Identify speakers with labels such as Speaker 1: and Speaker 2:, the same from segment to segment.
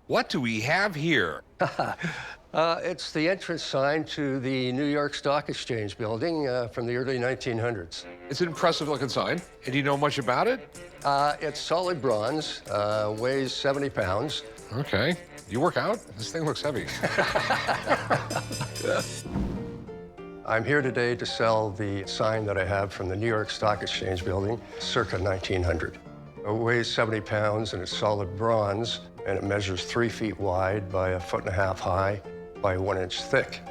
Speaker 1: What do we have here?
Speaker 2: It's the entrance sign to the New York Stock Exchange building from the early 1900s.
Speaker 1: It's an impressive looking sign. And do you know much about it?
Speaker 2: It's solid bronze, weighs 70 pounds.
Speaker 1: Okay. You work out? This thing looks heavy.
Speaker 2: I'm here today to sell the sign that I have from the New York Stock Exchange building, circa 1900. It weighs 70 pounds and it's solid bronze, and it measures 3 feet wide by 1.5 feet high by 1 inch thick.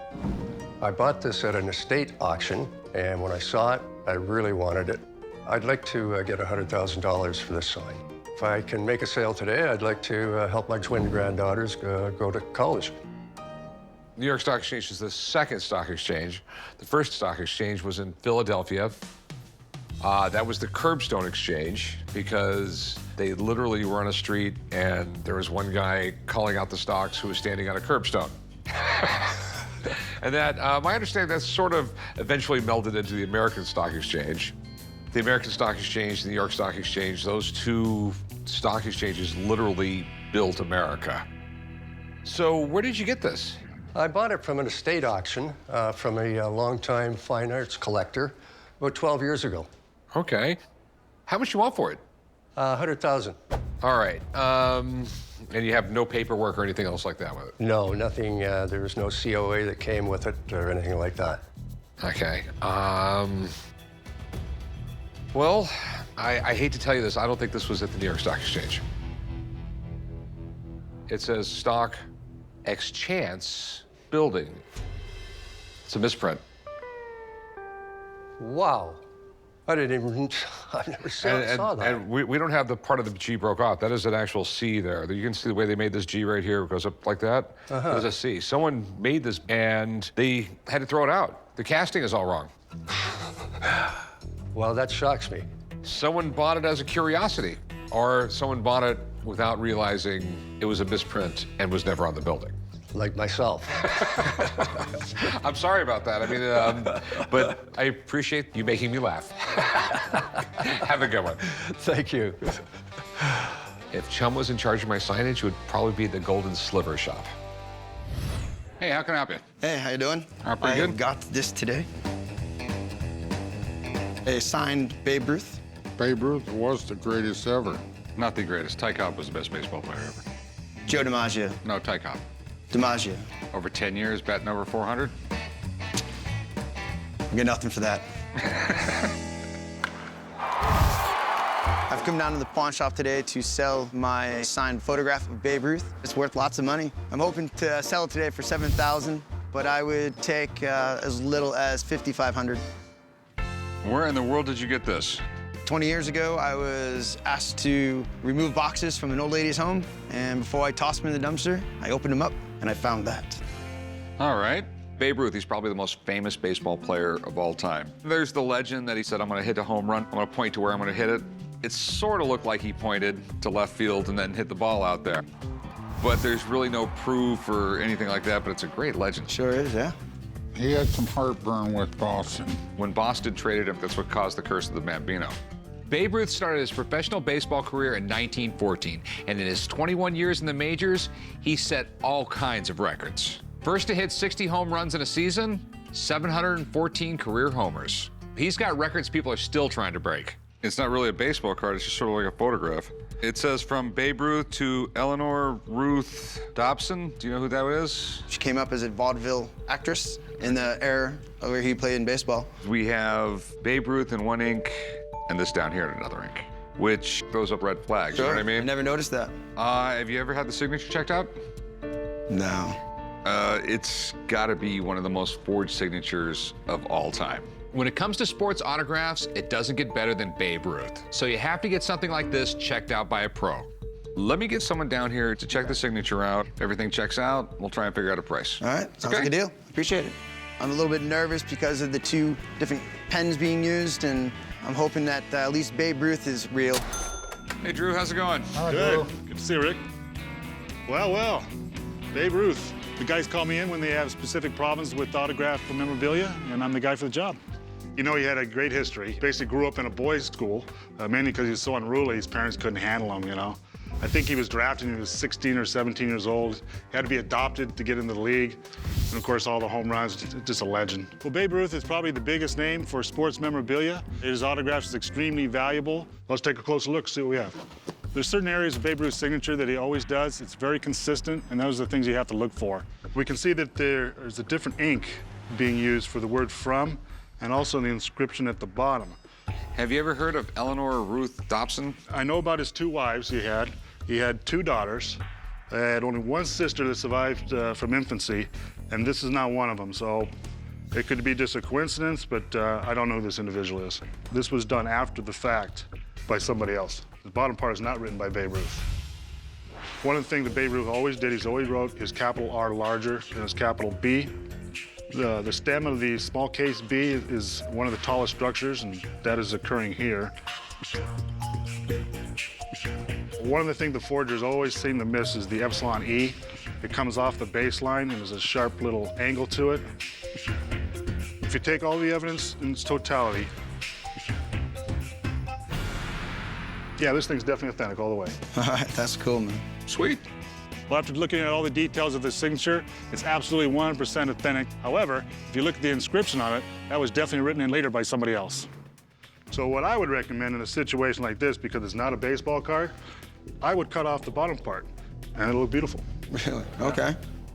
Speaker 2: I bought this at an estate auction, and when I saw it, I really wanted it. I'd like to get $100,000 for this sign. If I can make a sale today, I'd like to help my twin granddaughters go to college.
Speaker 1: New York Stock Exchange is the second stock exchange. The first stock exchange was in Philadelphia. That was the curbstone exchange because they literally were on a street and there was one guy calling out the stocks who was standing on a curbstone. And that, my understanding, that's sort of eventually melded into the American Stock Exchange. The American Stock Exchange, the New York Stock Exchange, those two stock exchanges literally built America. So where did you get this?
Speaker 2: I bought it from an estate auction from a longtime fine arts collector about 12 years ago.
Speaker 1: Okay. How much you want for it?
Speaker 2: 100,000.
Speaker 1: All right. And you have no paperwork or anything else like that with it?
Speaker 2: No, nothing. There was no COA that came with it or anything like that.
Speaker 1: Okay. Well, I hate to tell you this. I don't think this was at the New York Stock Exchange. It says Stock Exchange Building. It's a misprint.
Speaker 2: Wow. I didn't even, I've never saw that.
Speaker 1: And we don't have the part of the G broke off. That is an actual C there. You can see the way they made this G right here. It goes up like that. There's a C. Someone made this and they had to throw it out. The casting is all wrong.
Speaker 2: Well, that shocks me.
Speaker 1: Someone bought it as a curiosity, or someone bought it without realizing it was a misprint and was never on the building.
Speaker 2: Like myself.
Speaker 1: I'm sorry about that. I mean, but I appreciate you making me laugh. Have a good one.
Speaker 2: Thank you.
Speaker 1: If Chum was in charge of my signage, it would probably be the Golden Sliver shop. Hey, how can I help you?
Speaker 3: Hey, how you doing?
Speaker 1: Pretty good.
Speaker 3: I got this today. A signed Babe Ruth.
Speaker 4: Babe Ruth was the greatest ever.
Speaker 1: Not the greatest. Ty Cobb was the best baseball player ever.
Speaker 3: Joe DiMaggio.
Speaker 1: No, Ty Cobb.
Speaker 3: DiMaggio.
Speaker 1: Over 10 years, batting over 400.
Speaker 3: I get nothing for that. I've come down to the pawn shop today to sell my signed photograph of Babe Ruth. It's worth lots of money. I'm hoping to sell it today for $7,000, but I would take as little as $5,500.
Speaker 1: Where in the world did you get this?
Speaker 3: 20 years ago, I was asked to remove boxes from an old lady's home, and before I tossed them in the dumpster, I opened them up, and I found that.
Speaker 1: All right. Babe Ruth, he's probably the most famous baseball player of all time. There's the legend that he said, I'm going to hit a home run. I'm going to point to where I'm going to hit it. It sort of looked like he pointed to left field and then hit the ball out there. But there's really no proof or anything like that, but it's a great legend.
Speaker 3: Sure is, yeah.
Speaker 4: He had some heartburn with Boston.
Speaker 1: When Boston traded him, that's what caused the curse of the Bambino. Babe Ruth started his professional baseball career in 1914, and in his 21 years in the majors, he set all kinds of records. First to hit 60 home runs in a season, 714 career homers. He's got records people are still trying to break. It's not really a baseball card, it's just sort of like a photograph. It says from Babe Ruth to Eleanor Ruth Dobson. Do you know who that is?
Speaker 3: She came up as a vaudeville actress in the era where he played in baseball.
Speaker 1: We have Babe Ruth in one ink, and this down here in another ink, which throws up red flags,
Speaker 3: Sure.
Speaker 1: you know what I mean?
Speaker 3: I never noticed that.
Speaker 1: Have you ever had the signature checked out?
Speaker 3: No.
Speaker 1: It's gotta be one of the most forged signatures of all time. When it comes to sports autographs, it doesn't get better than Babe Ruth. So you have to get something like this checked out by a pro. Let me get someone down here to check the signature out. If everything checks out, we'll try and figure out a price.
Speaker 3: All right, sounds like a deal. Appreciate it. I'm a little bit nervous because of the two different pens being used, and I'm hoping that at least Babe Ruth is real.
Speaker 1: Hey, Drew, how's it going?
Speaker 5: Good. Good to see you, Rick. Well, Babe Ruth. The guys call me in when they have specific problems with autograph memorabilia, and I'm the guy for the job. You know, he had a great history. Basically grew up in a boys' school, mainly because he was so unruly, his parents couldn't handle him, you know. I think he was drafted when he was 16 or 17 years old. He had to be adopted to get into the league. And of course, all the home runs, just a legend. Well, Babe Ruth is probably the biggest name for sports memorabilia. His autograph is extremely valuable. Let's take a closer look, see what we have. There's certain areas of Babe Ruth's signature that he always does. It's very consistent, and those are the things you have to look for. We can see that there's a different ink being used for the word from, and also the inscription at the bottom.
Speaker 1: Have you ever heard of Eleanor Ruth Dobson?
Speaker 5: I know about his 2 wives he had. He had 2 daughters. He had only 1 sister that survived from infancy, and this is not one of them. So it could be just a coincidence, but I don't know who this individual is. This was done after the fact by somebody else. The bottom part is not written by Babe Ruth. One of the things that Babe Ruth always did, he's always wrote his capital R larger than his capital B. The stem of the small case B is one of the tallest structures, and that is occurring here. One of the things the forgers always seem to miss is the epsilon E. It comes off the baseline, and there's a sharp little angle to it. If you take all the evidence in its totality, yeah, this thing's definitely authentic all the way.
Speaker 3: All right, that's cool, man.
Speaker 1: Sweet.
Speaker 5: Well, after looking at all the details of the signature, it's absolutely 100% authentic. However, if you look at the inscription on it, that was definitely written in later by somebody else. So what I would recommend in a situation like this, because it's not a baseball card, I would cut off the bottom part, and it'll look beautiful.
Speaker 3: Really? Okay.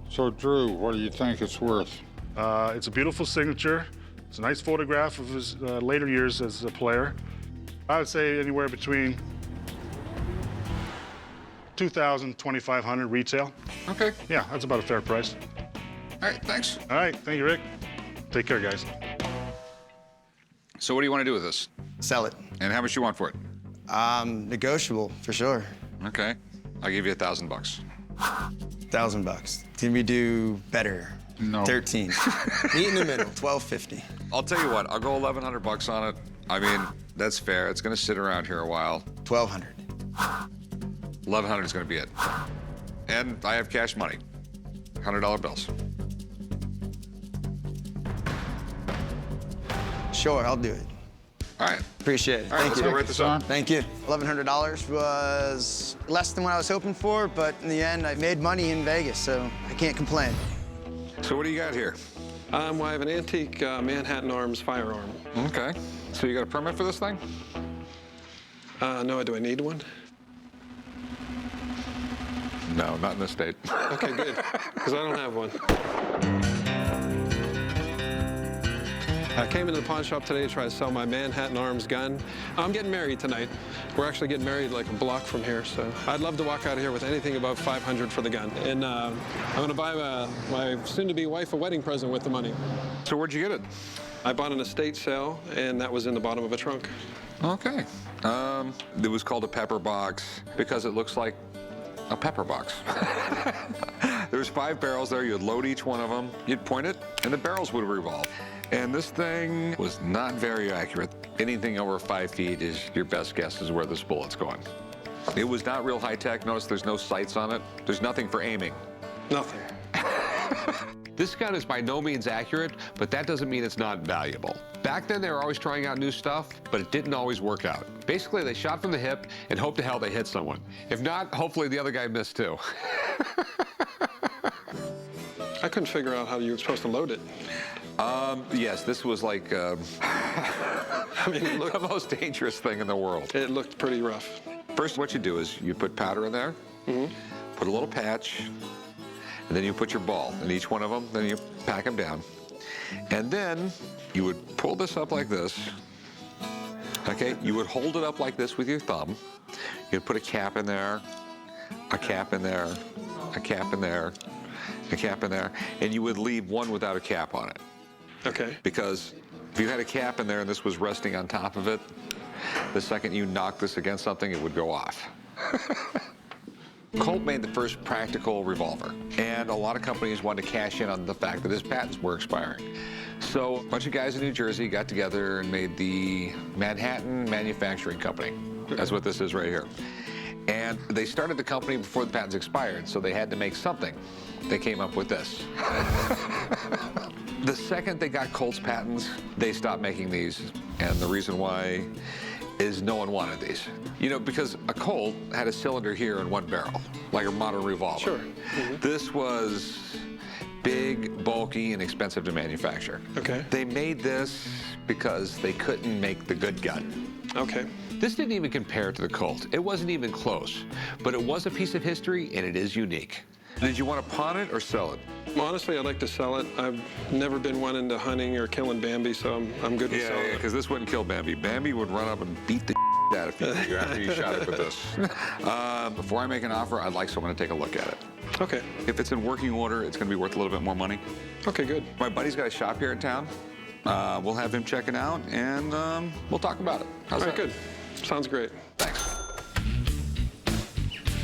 Speaker 4: So, Drew, what do you think it's worth?
Speaker 5: It's a beautiful signature. It's a nice photograph of his later years as a player. I would say anywhere between $2,000, $2,500 retail.
Speaker 1: Okay.
Speaker 5: Yeah, that's about a fair price.
Speaker 1: All right, thanks.
Speaker 5: All right, thank you, Rick. Take care, guys.
Speaker 1: So what do you want to do with this?
Speaker 3: Sell it.
Speaker 1: And how much you want for it?
Speaker 3: Negotiable, for sure.
Speaker 1: Okay. I'll give you $1,000.
Speaker 3: $1,000. Can we do better?
Speaker 4: No.
Speaker 3: 13. Meet in the middle, 1250.
Speaker 1: I'll tell you what, I'll go $1,100 on it. I mean, that's fair. It's going to sit around here a while.
Speaker 3: 1200.
Speaker 1: 1,100 is going to be it. And I have cash money. $100 bills.
Speaker 3: Sure, I'll do it.
Speaker 1: All right.
Speaker 3: Appreciate it.
Speaker 1: All right,
Speaker 3: Thank
Speaker 1: let's
Speaker 3: you.
Speaker 1: go write this up.
Speaker 3: Thank you. $1,100 was less than what I was hoping for, but in the end, I made money in Vegas, so I can't complain.
Speaker 1: So what do you got here?
Speaker 6: Well, I have an antique Manhattan Arms firearm.
Speaker 1: Okay. So you got a permit for this thing?
Speaker 6: No, do I need one?
Speaker 1: No, not in this state.
Speaker 6: Okay, good, because I don't have one. I came into the pawn shop today to try to sell my Manhattan Arms gun. I'm getting married tonight. We're actually getting married like a block from here, so I'd love to walk out of here with anything above $500 for the gun. And I'm going to buy my soon-to-be wife a wedding present with the money.
Speaker 1: So where'd you get it?
Speaker 6: I bought an estate sale, and that was in the bottom of a trunk.
Speaker 1: Okay. It was called a pepper box because it looks like a pepper box. There's 5 barrels there. You'd load each one of them. You'd point it, and the barrels would revolve. And this thing was not very accurate. Anything over 5 feet is your best guess is where this bullet's going. It was not real high tech. Notice there's no sights on it. There's nothing for aiming.
Speaker 6: Nothing.
Speaker 1: This gun is by no means accurate, but that doesn't mean it's not valuable. Back then, they were always trying out new stuff, but it didn't always work out. Basically, they shot from the hip and hoped to hell they hit someone. If not, hopefully the other guy missed too.
Speaker 6: I couldn't figure out how you were supposed to load it.
Speaker 1: Yes, this was like
Speaker 6: I mean, it
Speaker 1: the most dangerous thing in the world.
Speaker 6: looked pretty rough.
Speaker 1: First, what you do is you put powder in there, put a little patch, and then you put your ball in each one of them, then you pack them down. And then you would pull this up like this, okay? You would hold it up like this with your thumb. You'd put a cap in there, a cap in there, a cap in there, a cap in there, and you would leave one without a cap on it.
Speaker 6: Okay.
Speaker 1: Because if you had a cap in there and this was resting on top of it, the second you knocked this against something, it would go off. Colt made the first practical revolver, and a lot of companies wanted to cash in on the fact that his patents were expiring. So a bunch of guys in New Jersey got together and made the Manhattan Manufacturing Company. That's what this is right here. And they started the company before the patents expired, so they had to make something. They came up with this. The second they got Colt's patents, they stopped making these. And the reason why is no one wanted these. You know, because a Colt had a cylinder here and one barrel, like a modern revolver.
Speaker 6: Sure.
Speaker 1: This was big, bulky, and expensive to manufacture.
Speaker 6: Okay.
Speaker 1: They made this because they couldn't make the good gun.
Speaker 6: Okay.
Speaker 1: This didn't even compare to the Colt. It wasn't even close, but it was a piece of history and it is unique. Did you want to pawn it or sell it?
Speaker 6: Honestly, I'd like to sell it. I've never been one into hunting or killing Bambi, so I'm good with selling
Speaker 1: Yeah,
Speaker 6: it.
Speaker 1: because this wouldn't kill Bambi. Bambi would run up and beat the out of you after you shot it with this. Before I make an offer, I'd like someone to take a look at it.
Speaker 6: Okay.
Speaker 1: If it's in working order, it's going to be worth a little bit more money.
Speaker 6: Okay, good.
Speaker 1: My buddy's got a shop here in town. We'll have him check it out, and we'll talk about it. How's
Speaker 6: All right,
Speaker 1: that?
Speaker 6: good. Sounds great.
Speaker 1: Thanks.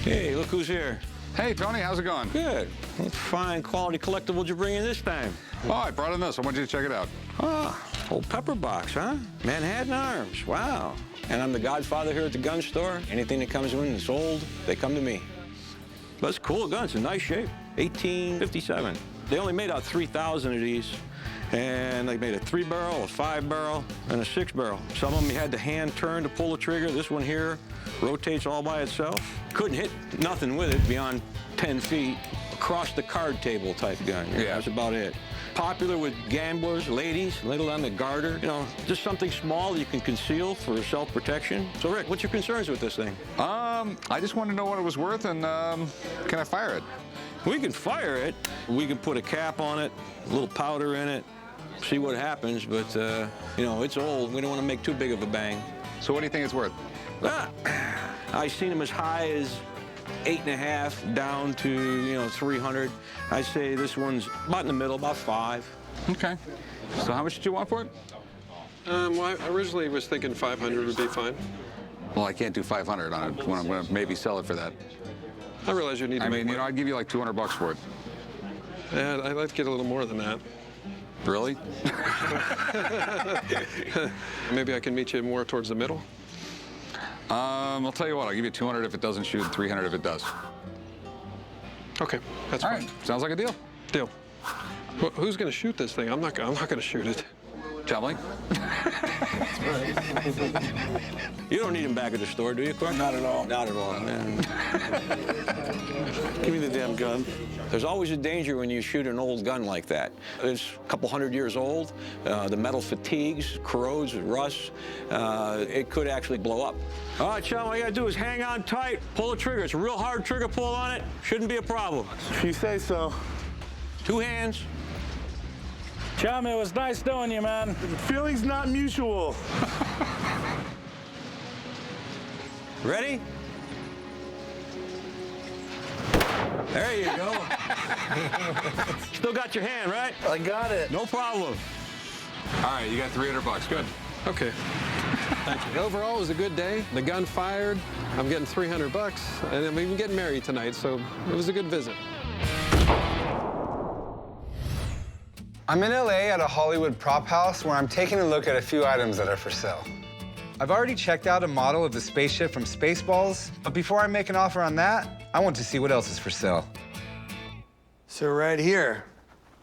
Speaker 7: Hey, look who's here.
Speaker 1: Hey, Tony, how's it going?
Speaker 7: Good. What fine quality collectible did you bring in this time?
Speaker 1: Oh, I brought in this. I want you to check it out.
Speaker 7: Ah, old pepper box, huh? Manhattan Arms, wow. And I'm the godfather here at the gun store. Anything that comes in that's old, they come to me. But it's a cool gun, it's in nice shape. 1857. They only made out 3,000 of these. And they made a 3-barrel, a 5-barrel, and a 6-barrel. Some of them you had to hand turn to pull the trigger. This one here rotates all by itself. Couldn't hit nothing with it beyond 10 feet. Across the card table type gun.
Speaker 1: Yeah.
Speaker 7: That's about it. Popular with gamblers, ladies, little on the garter. You know, just something small you can conceal for self-protection. So, Rick, what's your concerns with this thing?
Speaker 1: I just wanted to know what it was worth, and can I fire it?
Speaker 7: We can fire it. We can put a cap on it, a little powder in it, see what happens, but, you know, it's old. We don't want to make too big of a bang.
Speaker 1: So what do you think it's worth?
Speaker 7: I've seen them as high as 8.5 down to, you know, 300. I'd say this one's about in the middle, about 5.
Speaker 1: Okay. So how much did you want for it?
Speaker 6: Well, I originally was thinking 500 would be fine.
Speaker 1: Well, I can't do 500 on it when I'm going to maybe sell it for that.
Speaker 6: I realize you need to
Speaker 1: I
Speaker 6: make
Speaker 1: mean, you know,
Speaker 6: money.
Speaker 1: I'd give you like $200 for it.
Speaker 6: Yeah, I'd like to get a little more than that.
Speaker 1: Really?
Speaker 6: Maybe I can meet you more towards the middle.
Speaker 1: I'll tell you what, I'll give you 200 if it doesn't shoot, 300 if it does.
Speaker 6: Okay, that's
Speaker 1: All
Speaker 6: fine.
Speaker 1: right, sounds like a deal.
Speaker 6: Deal. Who's going to shoot this thing? I'm not going to shoot it.
Speaker 1: Chumley?
Speaker 7: You don't need them back at the store, do you, Clark? Not at all. Not at all, man.
Speaker 8: Give me the damn gun.
Speaker 7: There's always a danger when you shoot an old gun like that. It's a couple hundred years old. The metal fatigues, corrodes, rusts. It could actually blow up. All right, chum, all you gotta do is hang on tight, pull the trigger. It's a real hard trigger pull on it. Shouldn't be a problem.
Speaker 8: If you say so.
Speaker 7: 2 hands.
Speaker 9: Chum, it was nice knowing you, man.
Speaker 8: Feelings not mutual.
Speaker 7: Ready? There you go. Still got your hand, right?
Speaker 8: I got it.
Speaker 7: No problem.
Speaker 1: All right, you got $300. Good.
Speaker 6: Okay. Thank you. Overall, it was a good day. The gun fired. I'm getting $300, and I'm even getting married tonight, so it was a good visit.
Speaker 10: I'm in LA at a Hollywood prop house where I'm taking a look at a few items that are for sale. I've already checked out a model of the spaceship from Spaceballs, but before I make an offer on that, I want to see what else is for sale.
Speaker 11: So right here,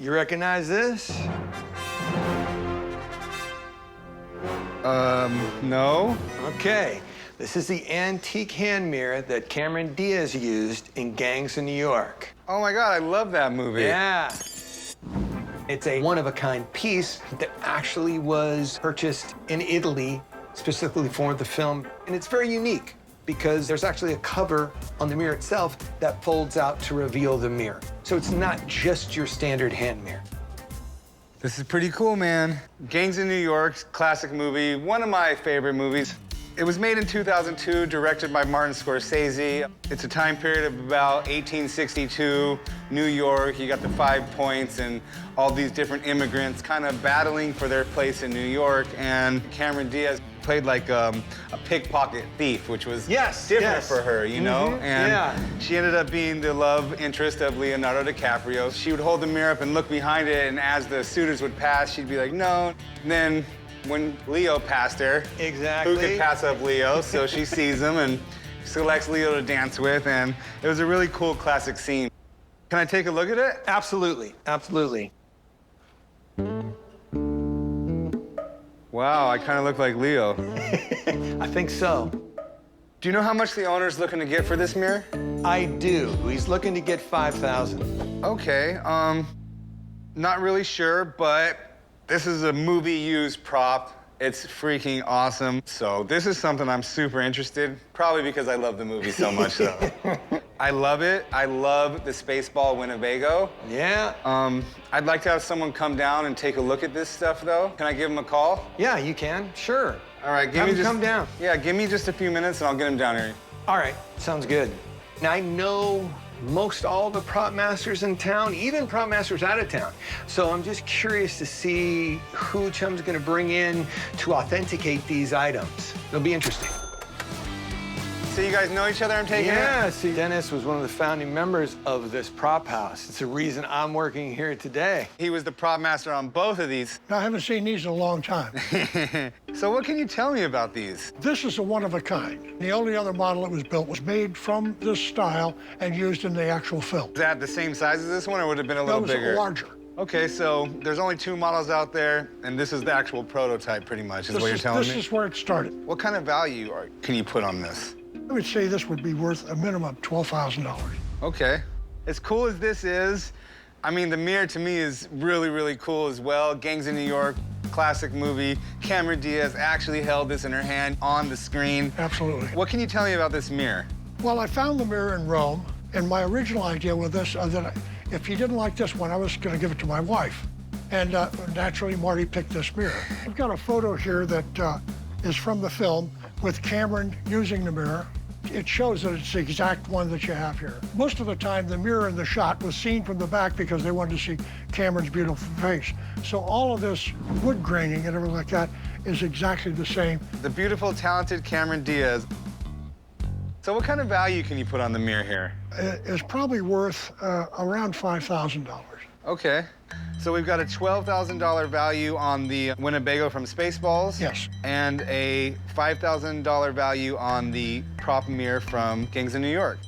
Speaker 11: you recognize this?
Speaker 10: No.
Speaker 11: Okay, this is the antique hand mirror that Cameron Diaz used in Gangs in New York.
Speaker 10: Oh my God, I love that movie.
Speaker 11: Yeah. It's a one-of-a-kind piece that actually was purchased in Italy specifically for the film. And it's very unique because there's actually a cover on the mirror itself that folds out to reveal the mirror. So it's not just your standard hand mirror.
Speaker 10: This is pretty cool, man. Gangs in New York, classic movie, one of my favorite movies. It was made in 2002, directed by Martin Scorsese. It's a time period of about 1862, New York. You got the 5 Points and all these different immigrants kind of battling for their place in New York. And Cameron Diaz played like a pickpocket thief, which was different for her, you know? And she ended up being the love interest of Leonardo DiCaprio. She would hold the mirror up and look behind it, and as the suitors would pass, she'd be like, no. And then when Leo passed her,
Speaker 11: exactly,
Speaker 10: who could pass up Leo? So she sees him and selects Leo to dance with, and it was a really cool classic scene. Can I take a look at it?
Speaker 11: Absolutely, absolutely.
Speaker 10: Wow, I kind of look like Leo.
Speaker 11: I think so.
Speaker 10: Do you know how much the owner's looking to get for this mirror?
Speaker 11: I do. He's looking to get 5,000.
Speaker 10: Okay, not really sure, but this is a movie-used prop. It's freaking awesome. So this is something I'm super interested, probably because I love the movie so much, though. I love it. I love the Spaceball Winnebago.
Speaker 11: Yeah.
Speaker 10: I'd like to have someone come down and take a look at this stuff, though. Can I give him a call?
Speaker 11: Yeah, you can. Sure.
Speaker 10: All right,
Speaker 11: Have him come down.
Speaker 10: Yeah, give me just a few minutes and I'll get him down here.
Speaker 11: All right, sounds good. Now, I know most all the prop masters in town, even prop masters out of town. So I'm just curious to see who Chum's gonna bring in to authenticate these items. It'll be interesting.
Speaker 10: So you guys know each other, I'm taking it?
Speaker 11: Yeah, see, Dennis was one of the founding members of this prop house. It's the reason I'm working here today.
Speaker 10: He was the prop master on both of these.
Speaker 12: I haven't seen these in a long time.
Speaker 10: So what can you tell me about these?
Speaker 12: This is a one of a kind. The only other model that was built was made from this style and used in the actual film.
Speaker 10: Is that the same size as this one, or would it have been a little bigger?
Speaker 12: That was larger.
Speaker 10: Okay, so there's only 2 models out there, and this is the actual prototype, pretty much, is what you're telling me?
Speaker 12: This is where it started.
Speaker 10: What kind of value can you put on this?
Speaker 12: I would say this would be worth a minimum of $12,000.
Speaker 10: Okay. As cool as this is, I mean, the mirror to me is really, really cool as well. Gangs in New York, classic movie. Cameron Diaz actually held this in her hand on the screen.
Speaker 12: Absolutely.
Speaker 10: What can you tell me about this mirror?
Speaker 12: Well, I found the mirror in Rome, and my original idea with this, that if he didn't like this one, I was going to give it to my wife. And naturally, Marty picked this mirror. I've got a photo here that is from the film with Cameron using the mirror. It shows that it's the exact one that you have here. Most of the time, the mirror in the shot was seen from the back because they wanted to see Cameron's beautiful face. So all of this wood graining and everything like that is exactly the same.
Speaker 10: The beautiful, talented Cameron Diaz. So what kind of value can you put on the mirror here?
Speaker 12: It's probably worth around $5,000.
Speaker 10: Okay. So we've got a $12,000 value on the Winnebago from Spaceballs.
Speaker 12: Yes.
Speaker 10: And a $5,000 value on the prop mirror from Gangs of New York.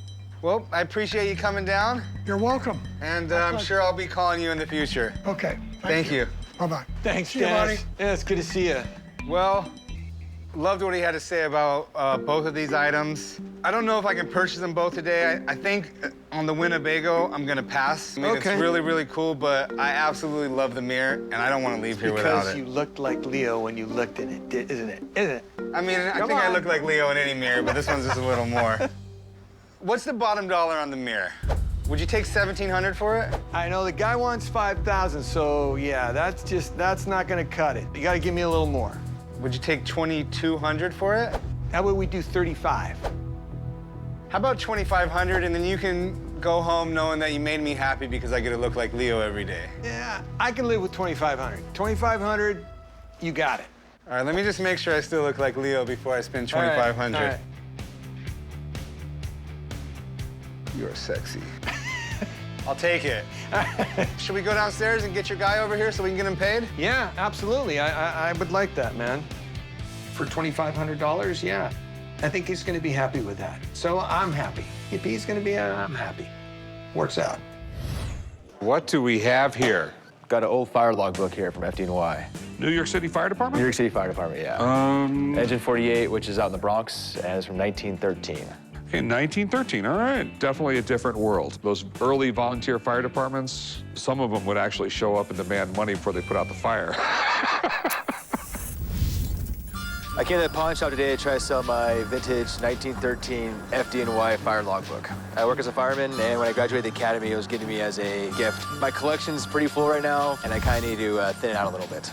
Speaker 10: Well, I appreciate you coming down.
Speaker 12: You're welcome.
Speaker 10: And I'm sure I'll be calling you in the future.
Speaker 12: Okay.
Speaker 10: Thank you.
Speaker 12: Bye-bye.
Speaker 11: Thanks,
Speaker 12: See you,
Speaker 11: Dennis.
Speaker 12: Marty.
Speaker 11: Yeah, it's good to see you.
Speaker 10: Well, loved what he had to say about both of these items. I don't know if I can purchase them both today. I think on the Winnebago, I'm gonna pass. I mean,
Speaker 11: Okay.
Speaker 10: It's really, really cool, but I absolutely love the mirror, and I don't want to leave here without
Speaker 11: Because
Speaker 10: it.
Speaker 11: you looked like Leo when you looked in it, isn't it? Isn't it?
Speaker 10: I mean, I
Speaker 11: Come
Speaker 10: think I
Speaker 11: on.
Speaker 10: look like Leo in any mirror, but this one's just a little more. What's the bottom dollar on the mirror? Would you take $1,700 for it?
Speaker 11: I know the guy wants 5,000, so yeah, that's not gonna cut it. You gotta give me a little more.
Speaker 10: Would you take $2,200 for it?
Speaker 11: How about we do 35?
Speaker 10: How about $2,500, and then you can go home knowing that you made me happy because I get to look like Leo every day.
Speaker 11: Yeah, I can live with 2,500. 2,500, you got it.
Speaker 10: All right, let me just make sure I still look like Leo before I spend $2,500.
Speaker 11: All right.
Speaker 10: You're sexy. I'll take it. Should we go downstairs and get your guy over here so we can get him paid?
Speaker 11: Yeah, absolutely. I would like that, man. For $2,500, yeah. I think he's gonna be happy with that. So I'm happy. If he's gonna be, I'm happy. Works out.
Speaker 1: What do we have here?
Speaker 13: Got an old fire logbook here from FDNY.
Speaker 1: New York City Fire Department?
Speaker 13: New York City Fire Department, yeah. Engine 48, which is out in the Bronx, and it's from 1913.
Speaker 1: Okay, 1913, all right. Definitely a different world. Those early volunteer fire departments, some of them would actually show up and demand money before they put out the fire.
Speaker 13: I came to the pawn shop today to try to sell my vintage 1913 FDNY fire logbook. I work as a fireman, and when I graduated the academy, it was given to me as a gift. My collection's pretty full right now, and I kind of need to thin it out a little bit.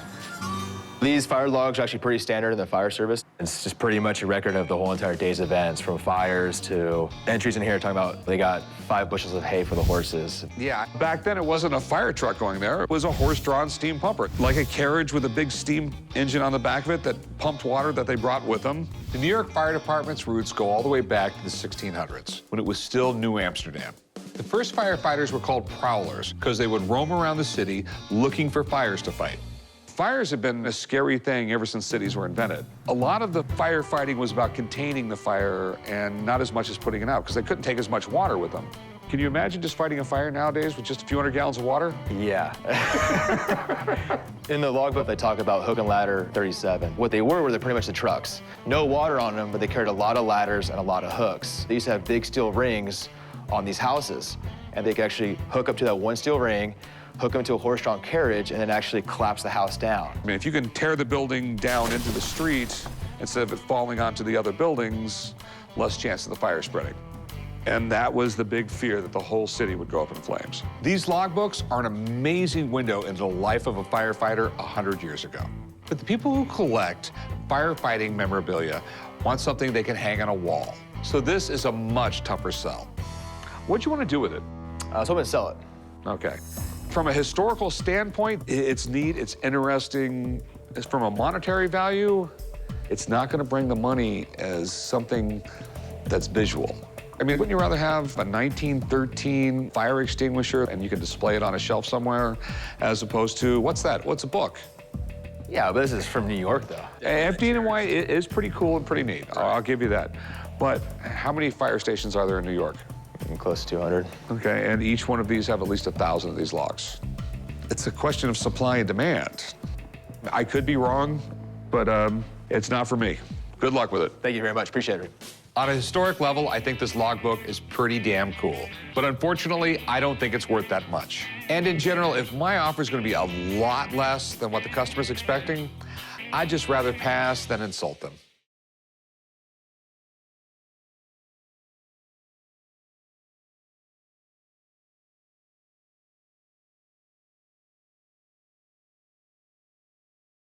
Speaker 13: These fire logs are actually pretty standard in the fire service. It's just pretty much a record of the whole entire day's events, from fires to entries in here talking about they got 5 bushels of hay for the horses.
Speaker 1: Yeah, back then it wasn't a fire truck going there. It was a horse-drawn steam pumper, like a carriage with a big steam engine on the back of it that pumped water that they brought with them. The New York Fire Department's roots go all the way back to the 1600s, when it was still New Amsterdam. The first firefighters were called prowlers because they would roam around the city looking for fires to fight. Fires have been a scary thing ever since cities were invented. A lot of the firefighting was about containing the fire and not as much as putting it out, because they couldn't take as much water with them. Can you imagine just fighting a fire nowadays with just a few hundred gallons of water?
Speaker 13: Yeah. In the logbook, they talk about hook and ladder 37. What they were they're pretty much the trucks. No water on them, but they carried a lot of ladders and a lot of hooks. They used to have big steel rings on these houses, and they could actually hook up to that one steel ring, hook them to a horse-drawn carriage, and then actually collapse the house down.
Speaker 1: I mean, if you can tear the building down into the street instead of it falling onto the other buildings, less chance of the fire spreading. And that was the big fear, that the whole city would go up in flames. These logbooks are an amazing window into the life of a firefighter 100 years ago. But the people who collect firefighting memorabilia want something they can hang on a wall. So this is a much tougher sell. What do you want to do with it?
Speaker 13: I was hoping to sell it.
Speaker 1: Okay. From a historical standpoint, it's neat, it's interesting. From a monetary value, it's not going to bring the money as something that's visual. I mean, wouldn't you rather have a 1913 fire extinguisher and you can display it on a shelf somewhere, as opposed to, what's that? What's a book?
Speaker 13: Yeah, but this is from New York, though.
Speaker 1: FDNY is pretty cool and pretty neat. I'll give you that. But how many fire stations are there in New York?
Speaker 13: Close to 200.
Speaker 1: Okay, and each one of these have at least 1,000 of these logs. It's a question of supply and demand. I could be wrong, but it's not for me. Good luck with it.
Speaker 13: Thank you very much. Appreciate it.
Speaker 1: On a historic level, I think this logbook is pretty damn cool. But unfortunately, I don't think it's worth that much. And in general, if my offer is going to be a lot less than what the customer's expecting, I'd just rather pass than insult them.